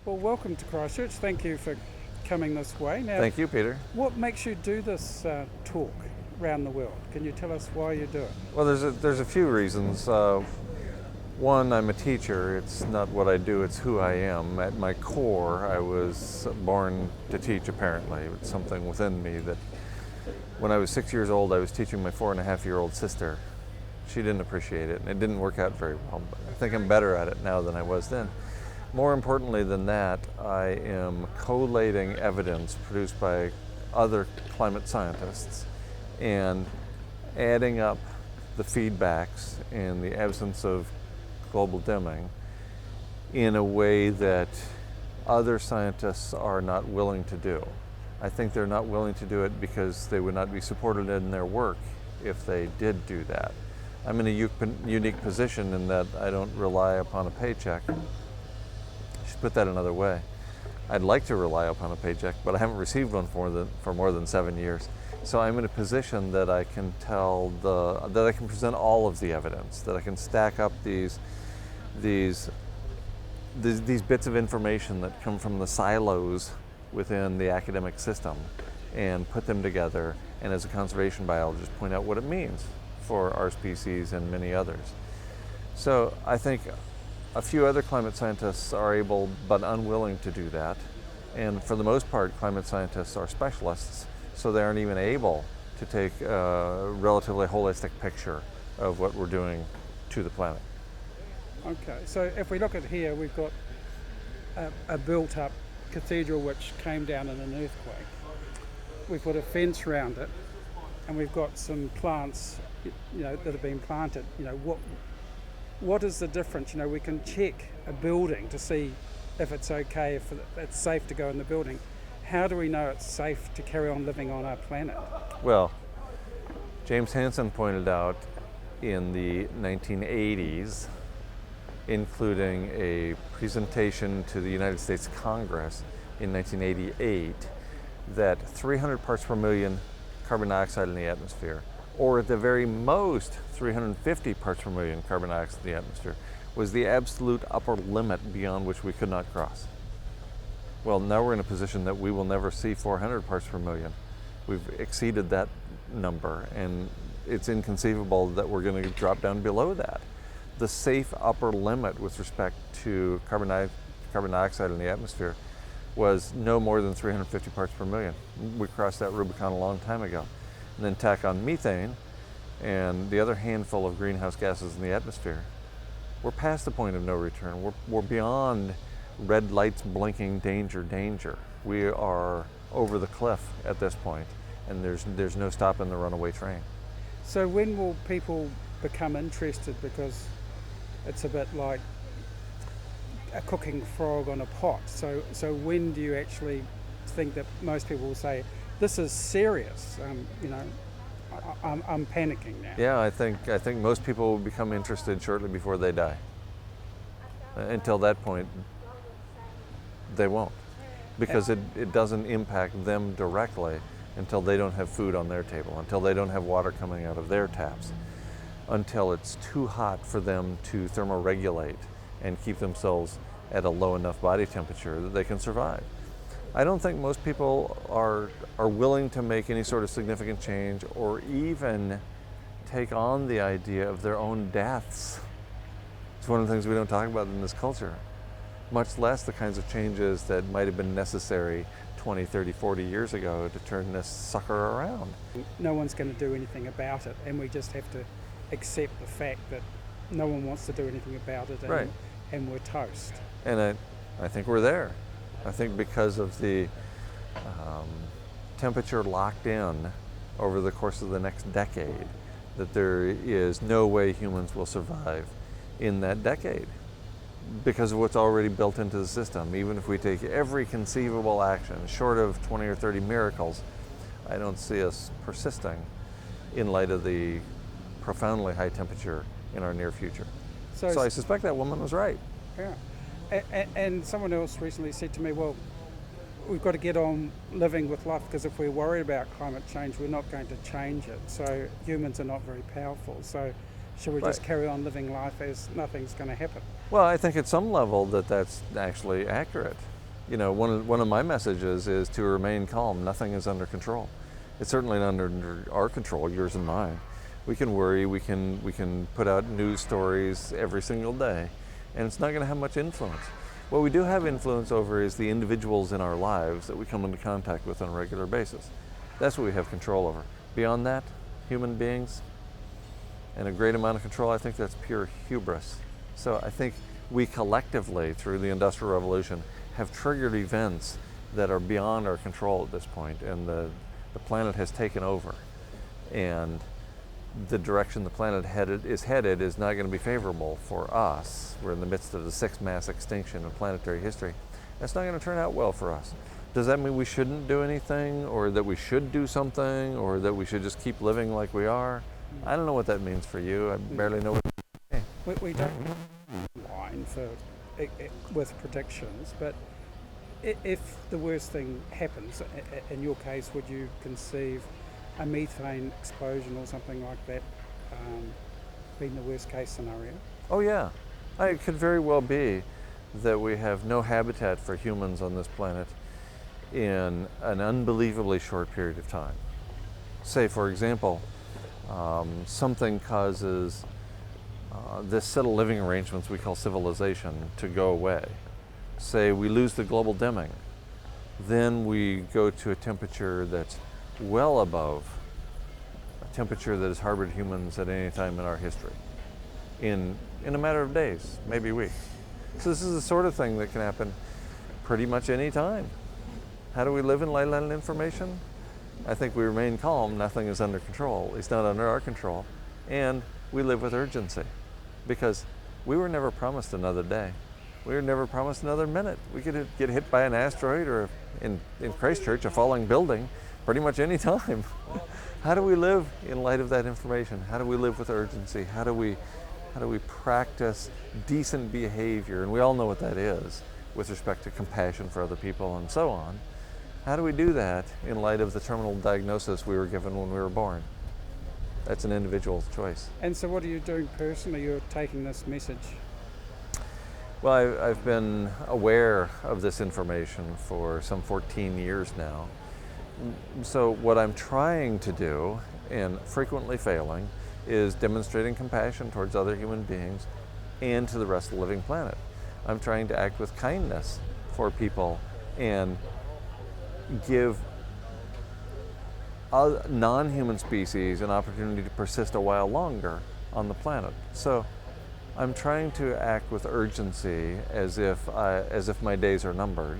Well, welcome to Christchurch. Thank you for coming this way. Now, Thank you, Peter. what makes you do this talk around the world? Can you tell us why you do it? Well, there's a few reasons. One, I'm a teacher. It's not what I do, it's who I am. At my core, I was born to teach, apparently. It's something within me that when I was 6 years old, I was teaching my 4.5-year-old sister. She didn't appreciate it, and it didn't work out very well, but I think I'm better at it now than I was then. More importantly than that, I am collating evidence produced by other climate scientists and adding up the feedbacks in the absence of global dimming in a way that other scientists are not willing to do. I think they're not willing to do it because they would not be supported in their work if they did do that. I'm in a unique position in that I don't rely upon a paycheck. I should put that another way. I'd like to rely upon a paycheck, but I haven't received one for more than 7 years. So I'm in a position that I can that I can present all of the evidence, that I can stack up these bits of information that come from the silos within the academic system and put them together, and as a conservation biologist point out what it means for our species and many others. So I think a few other climate scientists are able but unwilling to do that, and for the most part climate scientists are specialists, so they aren't even able to take a relatively holistic picture of what we're doing to the planet. Okay, so if we look at here, we've got a built-up cathedral which came down in an earthquake. We've put a fence around it, and we've got some plants, that have been planted. What is the difference? We can check a building to see if it's okay, if it's safe to go in the building. How do we know it's safe to carry on living on our planet? Well, James Hansen pointed out in the 1980s, including a presentation to the United States Congress in 1988, that 300 parts per million carbon dioxide in the atmosphere, or at the very most 350 parts per million carbon dioxide in the atmosphere, was the absolute upper limit beyond which we could not cross. Well, now we're in a position that we will never see 400 parts per million. We've exceeded that number, and it's inconceivable that we're going to drop down below that. The safe upper limit with respect to carbon dioxide in the atmosphere was no more than 350 parts per million. We crossed that Rubicon a long time ago. And then tack on methane and the other handful of greenhouse gases in the atmosphere. We're past the point of no return. We're beyond red lights blinking, danger, danger. We are over the cliff at this point, and there's no stopping the runaway train. So when will people become interested? Because it's a bit like a cooking frog on a pot. So when do you actually think that most people will say, this is serious, I'm panicking now? Yeah, I think most people will become interested shortly before they die. Until that point, they won't, because it doesn't impact them directly until they don't have food on their table, until they don't have water coming out of their taps, until it's too hot for them to thermoregulate and keep themselves at a low enough body temperature that they can survive. I don't think most people are willing to make any sort of significant change or even take on the idea of their own deaths. It's one of the things we don't talk about in this culture, much less the kinds of changes that might have been necessary 20, 30, 40 years ago to turn this sucker around. No one's going to do anything about it, and we just have to accept the fact that no one wants to do anything about it, and, right. And we're toast. And I think we're there. I think because of the temperature locked in over the course of the next decade, that there is no way humans will survive in that decade because of what's already built into the system. Even if we take every conceivable action, short of 20 or 30 miracles, I don't see us persisting in light of the profoundly high temperature in our near future. So I suspect that woman was right. Yeah. And someone else recently said to me, well, we've got to get on living with life, because if we're worried about climate change, we're not going to change it. So humans are not very powerful. So should we just carry on living life as nothing's going to happen? Well, I think at some level that's actually accurate. one of my messages is to remain calm. Nothing is under control. It's certainly not under our control, yours and mine. We can worry, we can put out news stories every single day, and it's not going to have much influence. What we do have influence over is the individuals in our lives that we come into contact with on a regular basis. That's what we have control over. Beyond that, human beings and a great amount of control, I think that's pure hubris. So I think we collectively, through the Industrial Revolution, have triggered events that are beyond our control at this point, and the planet has taken over. And the direction the planet is headed is not going to be favorable for us. We're in the midst of the sixth mass extinction of planetary history. That's not going to turn out well for us. Does that mean we shouldn't do anything, or that we should do something, or that we should just keep living like we are? I don't know what that means for you. I barely know what it means. We don't line for with predictions, but if the worst thing happens, in your case, would you conceive a methane explosion or something like that being the worst case scenario? Oh yeah, it could very well be that we have no habitat for humans on this planet in an unbelievably short period of time. Say, for example, something causes this set of living arrangements we call civilization to go away. Say we lose the global dimming, then we go to a temperature that's well above a temperature that has harbored humans at any time in our history, in a matter of days, maybe weeks. So this is the sort of thing that can happen pretty much any time. How do we live in light of that information? I think we remain calm. Nothing is under control. It's not under our control. And we live with urgency, because we were never promised another day. We were never promised another minute. We could get hit by an asteroid, or in Christchurch, a falling building, pretty much any time. How do we live in light of that information? How do we live with urgency? How do we practice decent behavior? And we all know what that is with respect to compassion for other people and so on. How do we do that in light of the terminal diagnosis we were given when we were born? That's an individual's choice. And so what are you doing personally? You're taking this message. Well, I've been aware of this information for some 14 years now. So what I'm trying to do, and frequently failing, is demonstrating compassion towards other human beings and to the rest of the living planet. I'm trying to act with kindness for people and give non-human species an opportunity to persist a while longer on the planet. So I'm trying to act with urgency as if my days are numbered,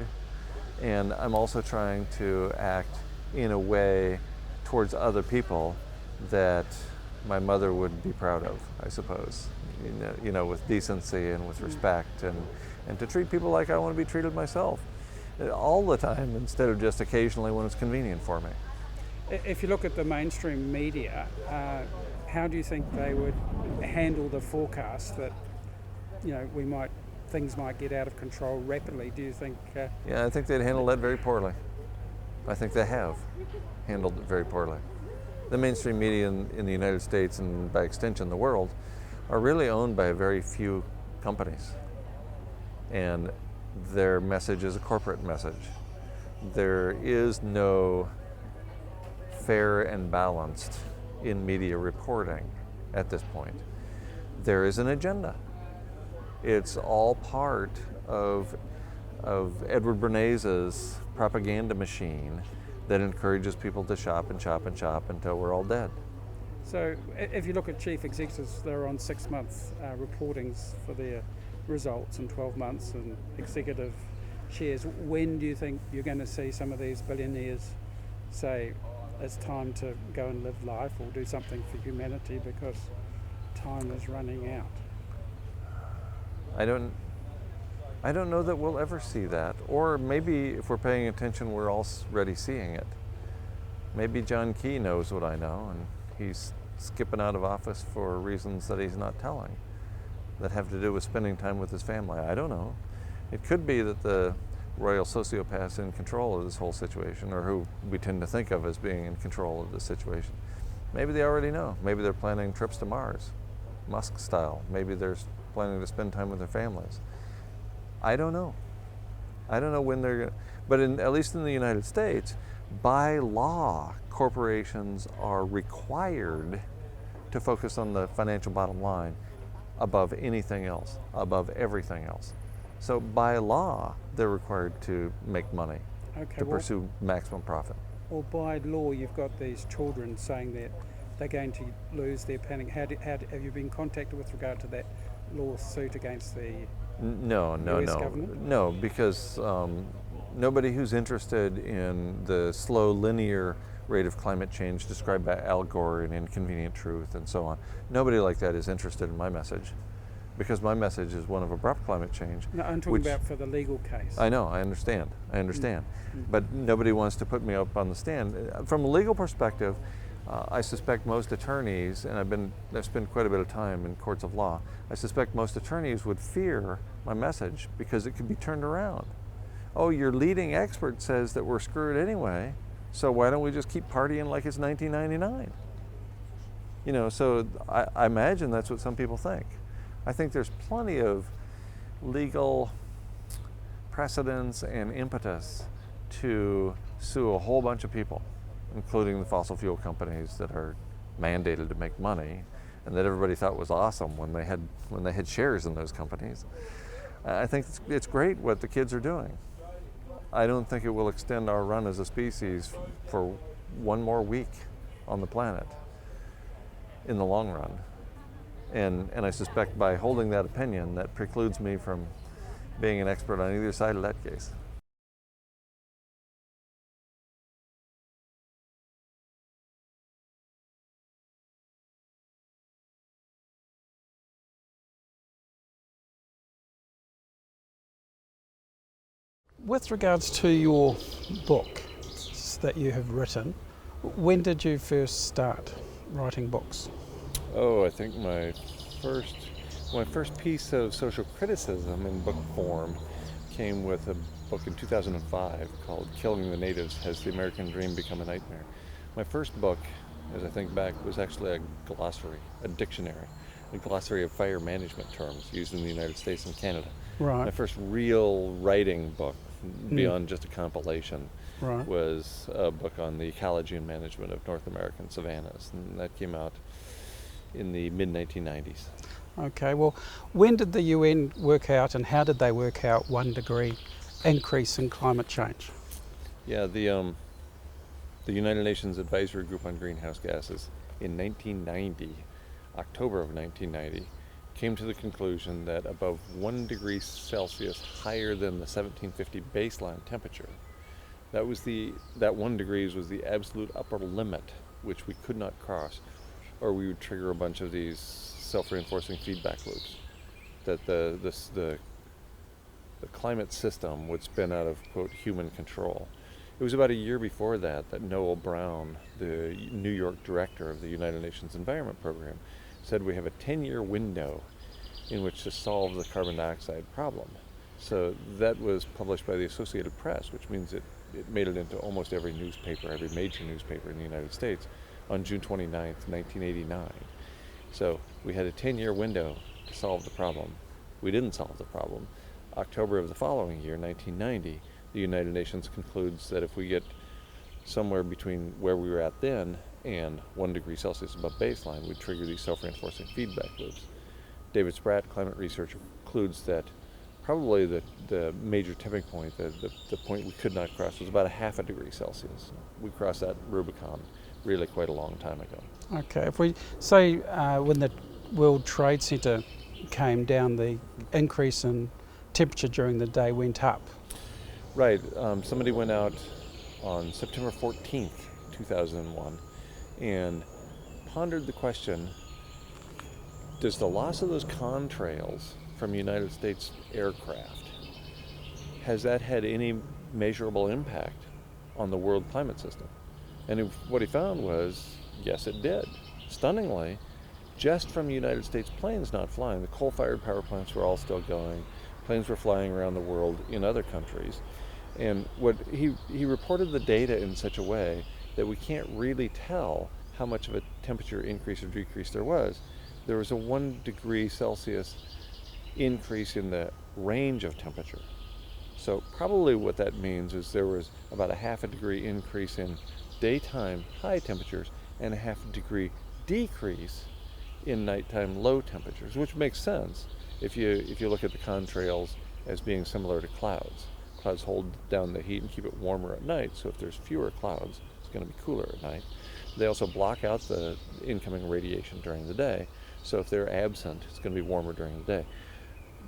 and I'm also trying to act in a way towards other people that my mother would be proud of, I suppose. You know, with decency and with respect, and to treat people like I want to be treated myself, all the time instead of just occasionally when it's convenient for me. If you look at the mainstream media, how do you think they would handle the forecast that, things might get out of control rapidly? Do you think? Yeah, I think they'd handle that very poorly. I think they have handled it very poorly. The mainstream media in the United States, and by extension the world, are really owned by very few companies. And their message is a corporate message. There is no fair and balanced in media reporting at this point. There is an agenda. It's all part of Edward Bernays' propaganda machine that encourages people to shop and shop and shop until we're all dead. So if you look at chief executives, they're on 6-month reportings for their results in 12 months, and executive shares. When do you think you're going to see some of these billionaires say it's time to go and live life or do something for humanity because time is running out? I don't know that we'll ever see that. Or maybe if we're paying attention, we're already seeing it. Maybe John Key knows what I know, and he's skipping out of office for reasons that he's not telling, that have to do with spending time with his family. I don't know. It could be that the royal sociopath's in control of this whole situation, or who we tend to think of as being in control of this situation. Maybe they already know. Maybe they're planning trips to Mars, Musk style. Maybe they're planning to spend time with their families. I don't know. I don't know when they're going to, but at least in the United States, by law, corporations are required to focus on the financial bottom line above anything else, above everything else. So by law, they're required to make money, to pursue maximum profit. Or by law, you've got these children saying that they're going to lose their pension. Have you been contacted with regard to that lawsuit against the US government? No, because nobody who's interested in the slow linear rate of climate change described by Al Gore in Inconvenient Truth and so on, nobody like that is interested in my message, because my message is one of abrupt climate change. No, I'm talking about for the legal case. I know, I understand. But nobody wants to put me up on the stand. From a legal perspective, I suspect most attorneys, and I've spent quite a bit of time in courts of law, I suspect most attorneys would fear my message because it could be turned around. Oh, your leading expert says that we're screwed anyway, so why don't we just keep partying like it's 1999? So I imagine that's what some people think. I think there's plenty of legal precedence and impetus to sue a whole bunch of people, including the fossil fuel companies that are mandated to make money and that everybody thought was awesome when they had shares in those companies. I think it's great what the kids are doing. I don't think it will extend our run as a species for one more week on the planet in the long run. And I suspect by holding that opinion, that precludes me from being an expert on either side of that case. With regards to your book that you have written, when did you first start writing books? Oh, I think my first piece of social criticism in book form came with a book in 2005 called Killing the Natives: Has the American Dream Become a Nightmare? My first book, as I think back, was actually a glossary, a dictionary, a glossary of fire management terms used in the United States and Canada. Right. My first real writing book, beyond just a compilation, was a book on the ecology and management of North American savannas, and that came out in the mid-1990s. Okay, well, when did the UN work out, and how did they work out 1 degree increase in climate change? Yeah, the United Nations Advisory Group on Greenhouse Gases in 1990, October of 1990, came to the conclusion that above 1 degree Celsius higher than the 1750 baseline temperature, that 1 degrees was the absolute upper limit which we could not cross, or we would trigger a bunch of these self-reinforcing feedback loops, that the climate system would spin out of, quote, human control. It was about a year before that Noel Brown, the New York director of the United Nations Environment Program, said we have a 10-year window in which to solve the carbon dioxide problem. So that was published by the Associated Press, which means it made it into almost every newspaper, every major newspaper in the United States on June 29th, 1989. So we had a 10-year window to solve the problem. We didn't solve the problem. October of the following year, 1990, the United Nations concludes that if we get somewhere between where we were at then and 1 degree Celsius above baseline, we'd trigger these self-reinforcing feedback loops. David Spratt, climate researcher, concludes that probably the major tipping point, the point we could not cross, was about 0.5 degree Celsius. We crossed that Rubicon really quite a long time ago. Okay, if we say when the World Trade Center came down, the increase in temperature during the day went up. Right. Somebody went out on September 14th, 2001, and pondered the question, does the loss of those contrails from United States aircraft, has that had any measurable impact on the world climate system? And what he found was, yes, it did. Stunningly, just from United States planes not flying, the coal-fired power plants were all still going, planes were flying around the world in other countries. And what he reported the data in such a way that we can't really tell how much of a temperature increase or decrease there was. There was a 1 degree Celsius increase in the range of temperature. So probably what that means is there was about a half a degree increase in daytime high temperatures and a half a degree decrease in nighttime low temperatures, which makes sense if you look at the contrails as being similar to clouds. Clouds hold down the heat and keep it warmer at night, so if there's fewer clouds, it's going to be cooler at night. They also block out the incoming radiation during the day, so if they're absent, it's going to be warmer during the day.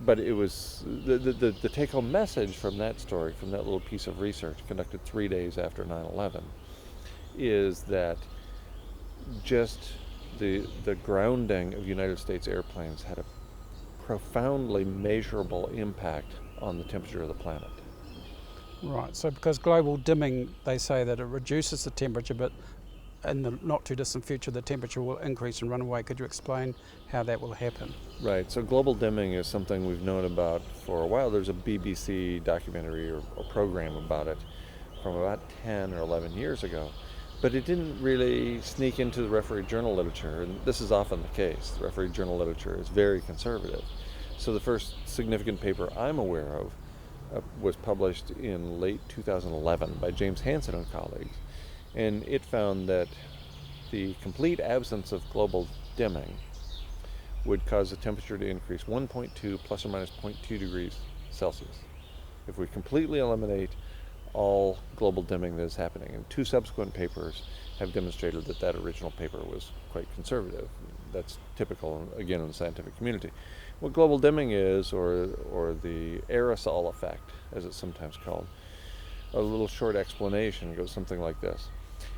But it was the take-home message from that story, from that little piece of research conducted 3 days after 9/11, is that just the grounding of United States airplanes had a profoundly measurable impact on the temperature of the planet. Right, so because global dimming, they say that it reduces the temperature, but in the not too distant future the temperature will increase and run away. Could you explain how that will happen? Right, so global dimming is something we've known about for a while. There's a BBC documentary or program about it from about 10 or 11 years ago, but it didn't really sneak into the referee journal literature, and this is often the case. The referee journal literature is very conservative. So the first significant paper I'm aware of was published in late 2011 by James Hansen and colleagues, and it found that the complete absence of global dimming would cause the temperature to increase 1.2 plus or minus 0.2 degrees Celsius. If we completely eliminate all global dimming that is happening, and two subsequent papers have demonstrated that that original paper was quite conservative. That's typical, again, in the scientific community. What global dimming is, or the aerosol effect, as it's sometimes called, a little short explanation goes something like this.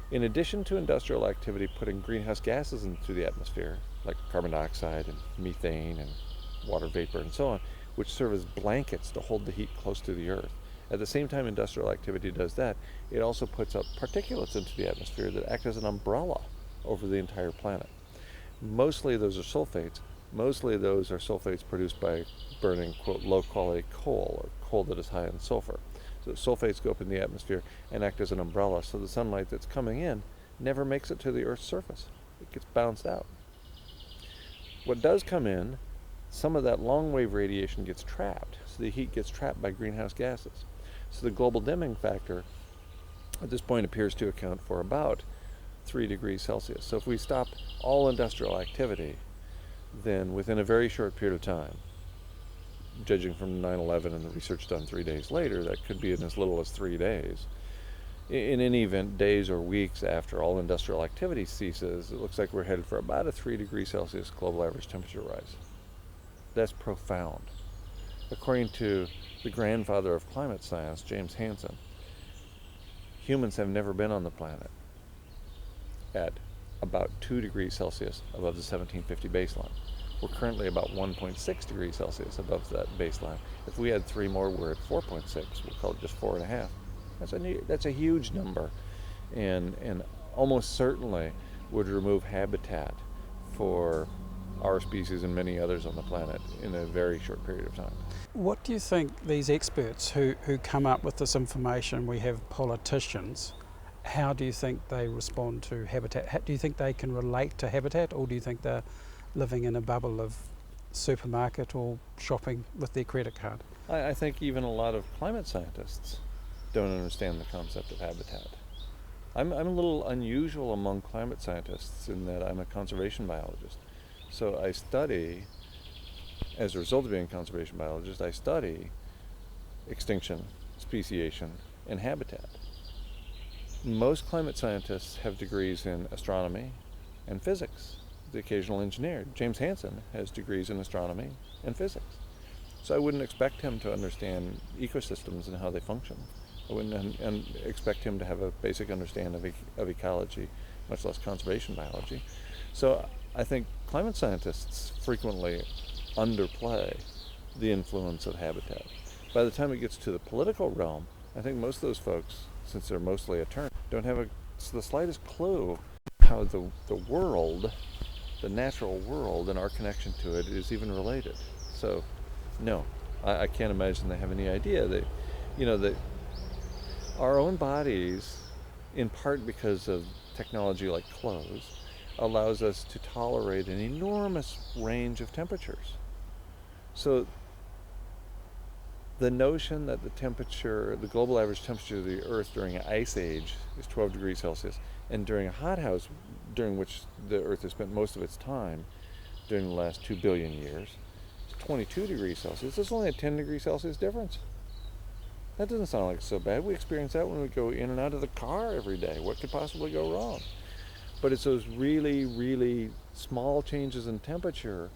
In addition to industrial activity putting greenhouse gases into the atmosphere, like carbon dioxide and methane and water vapor and so on, which serve as blankets to hold the heat close to the Earth, at the same time industrial activity does that, it also puts up particulates into the atmosphere that act as an umbrella over the entire planet. Mostly those are sulfates. Mostly those are sulfates produced by burning, quote, low-quality coal, or coal that is high in sulfur. So sulfates go up in the atmosphere and act as an umbrella, so the sunlight that's coming in never makes it to the Earth's surface. It gets bounced out. What does come in, some of that long-wave radiation gets trapped, so the heat gets trapped by greenhouse gases. So the global dimming factor at this point appears to account for about 3 degrees Celsius. So if we stop all industrial activity, then within a very short period of time, judging from 9/11 and the research done 3 days later, that could be in as little as 3 days. In any event, days or weeks after all industrial activity ceases, it looks like we're headed for about a 3 degrees Celsius global average temperature rise. That's profound. According to the grandfather of climate science, James Hansen, humans have never been on the planet at about 2 degrees Celsius above the 1750 baseline. We're currently about 1.6 degrees Celsius above that baseline. If we had 3 more, we're at 4.6. We'll call it just 4.5. That's a huge number, and almost certainly would remove habitat for our species and many others on the planet in a very short period of time. What do you think these experts who come up with this information, we have politicians, how do you think they respond to habitat? Do you think they can relate to habitat, or do you think they're living in a bubble of supermarket or shopping with their credit card? I think even a lot of climate scientists don't understand the concept of habitat. I'm a little unusual among climate scientists in that I'm a conservation biologist. So I study, as a result of being a conservation biologist, I study extinction, speciation, and habitat. Most climate scientists have degrees in astronomy and physics. The occasional engineer. James Hansen has degrees in astronomy and physics. So I wouldn't expect him to understand ecosystems and how they function. I wouldn't expect him to have a basic understanding of ecology, much less conservation biology. So I think climate scientists frequently underplay the influence of habitat. By the time it gets to the political realm, I think most of those folks, since they're mostly attorneys, don't have the slightest clue how the world, the natural world, and our connection to it is even related. So, no, I can't imagine they have any idea that, that our own bodies, in part because of technology like clothes, allows us to tolerate an enormous range of temperatures. So the notion that the global average temperature of the Earth during an ice age is 12 degrees Celsius, and during a hothouse, during which the Earth has spent most of its time during the last 2 billion years, is 22 degrees Celsius. There's only a 10 degrees Celsius difference. That doesn't sound like it's so bad. We experience that when we go in and out of the car every day. What could possibly go wrong? But it's those really, really small changes in temperature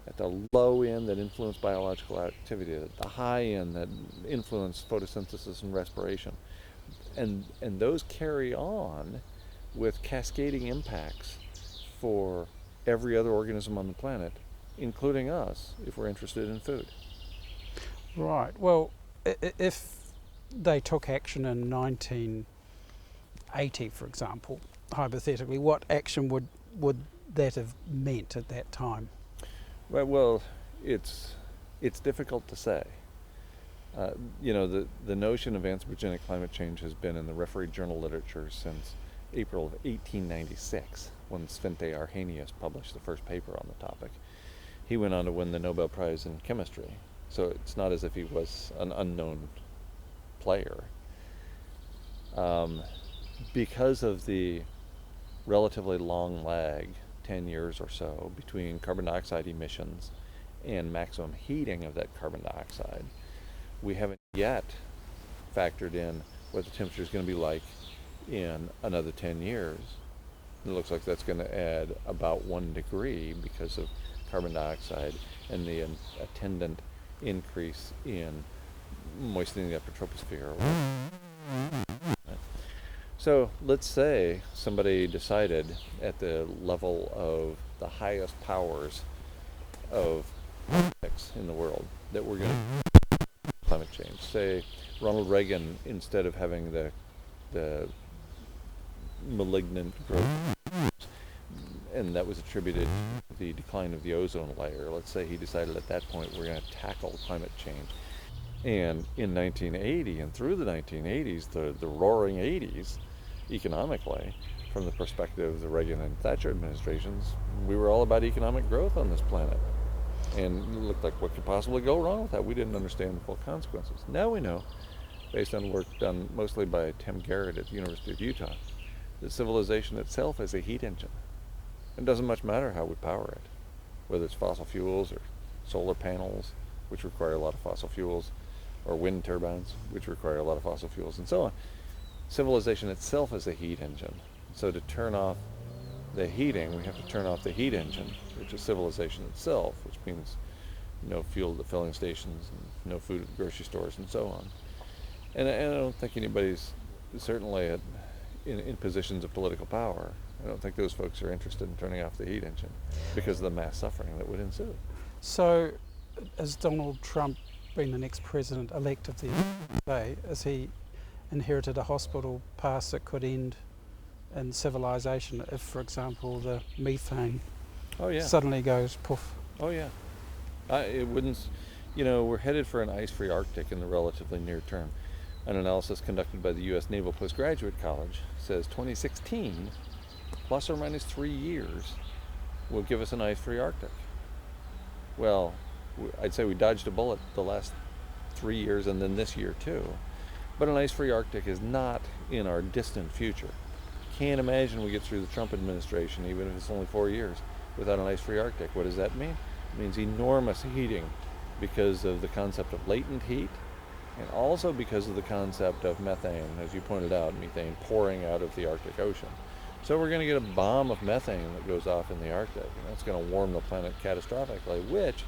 at the low end that influence biological activity, at the high end that influence photosynthesis and respiration. And those carry on with cascading impacts for every other organism on the planet, including us, if we're interested in food. Right. Well, if they took action in 1980, for example, hypothetically, what action would that have meant at that time? Well, it's difficult to say. The notion of anthropogenic climate change has been in the refereed journal literature since April of 1896, when Svante Arrhenius published the first paper on the topic. He went on to win the Nobel Prize in chemistry, so it's not as if he was an unknown player. Because of the relatively long lag, 10 years or so, between carbon dioxide emissions and maximum heating of that carbon dioxide, we haven't yet factored in what the temperature is going to be like in another 10 years. It looks like that's going to add about 1 degree because of carbon dioxide and the attendant increase in moistening the upper troposphere. So let's say somebody decided at the level of the highest powers of politics in the world that we're going to climate change. Say Ronald Reagan, instead of having the malignant growth, and that was attributed to the decline of the ozone layer. Let's say he decided at that point we're going to tackle climate change. And in 1980 and through the 1980s, the roaring 80s, economically, from the perspective of the Reagan and Thatcher administrations, we were all about economic growth on this planet. And it looked like what could possibly go wrong with that? We didn't understand the full consequences. Now we know, based on work done mostly by Tim Garrett at the University of Utah, that civilization itself is a heat engine. It doesn't much matter how we power it, whether it's fossil fuels or solar panels, which require a lot of fossil fuels, or wind turbines, which require a lot of fossil fuels, and so on. Civilization itself is a heat engine. So to turn off the heating, we have to turn off the heat engine, which is civilization itself, which means no fuel at the filling stations, and no food at the grocery stores, and so on. And I don't think anybody's, certainly in positions of political power, I don't think those folks are interested in turning off the heat engine because of the mass suffering that would ensue. So, has Donald Trump been the next president-elect of the USA? Has he inherited a hospital pass that could end in civilization if, for example, the methane suddenly goes poof? Oh yeah. It wouldn't, we're headed for an ice-free Arctic in the relatively near term. An analysis conducted by the U.S. Naval Postgraduate College says 2016, plus or minus 3 years, will give us an ice-free Arctic. Well, I'd say we dodged a bullet the last 3 years and then this year too. But an ice-free Arctic is not in our distant future. Can't imagine we get through the Trump administration, even if it's only 4 years, without an ice-free Arctic. What does that mean? It means enormous heating because of the concept of latent heat, and also because of the concept of methane, as you pointed out, methane pouring out of the Arctic Ocean. So we're going to get a bomb of methane that goes off in the Arctic, and that's going to warm the planet catastrophically, which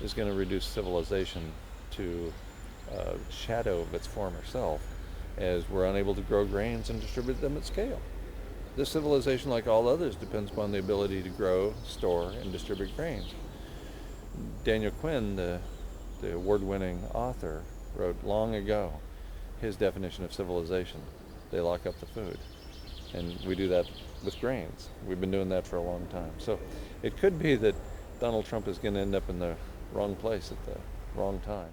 is going to reduce civilization to a shadow of its former self, as we're unable to grow grains and distribute them at scale. This civilization, like all others, depends upon the ability to grow, store, and distribute grains. Daniel Quinn, the award-winning author, wrote long ago his definition of civilization. They lock up the food. And we do that with grains. We've been doing that for a long time. So it could be that Donald Trump is going to end up in the wrong place at the wrong time.